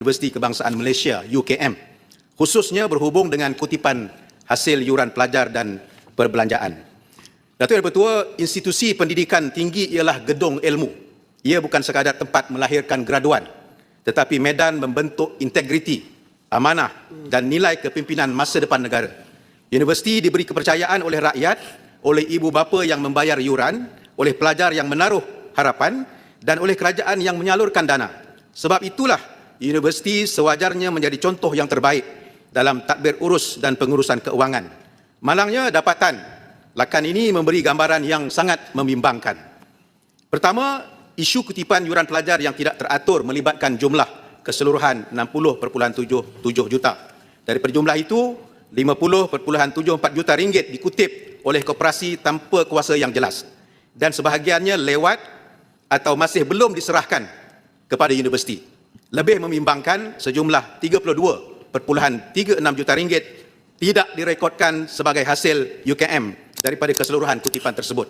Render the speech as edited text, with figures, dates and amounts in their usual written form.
Universiti Kebangsaan Malaysia UKM, khususnya berhubung dengan kutipan hasil yuran pelajar dan perbelanjaan. Datuk Yang Bertua, institusi pendidikan tinggi ialah gedung ilmu. Ia bukan sekadar tempat melahirkan graduan, tetapi medan membentuk integriti, amanah dan nilai kepimpinan masa depan negara. Universiti diberi kepercayaan oleh rakyat, oleh ibu bapa yang membayar yuran, oleh pelajar yang menaruh harapan dan oleh kerajaan yang menyalurkan dana. Sebab itulah universiti sewajarnya menjadi contoh yang terbaik dalam tadbir urus dan pengurusan keuangan. Malangnya dapatan lakan ini memberi gambaran yang sangat membimbangkan. Pertama, isu kutipan yuran pelajar yang tidak teratur melibatkan jumlah keseluruhan 60.77 juta. Dari jumlah itu, 50.74 juta ringgit dikutip oleh koperasi tanpa kuasa yang jelas dan sebahagiannya lewat atau masih belum diserahkan kepada universiti. Lebih membimbangkan, sejumlah 32.36 juta ringgit tidak direkodkan sebagai hasil UKM daripada keseluruhan kutipan tersebut.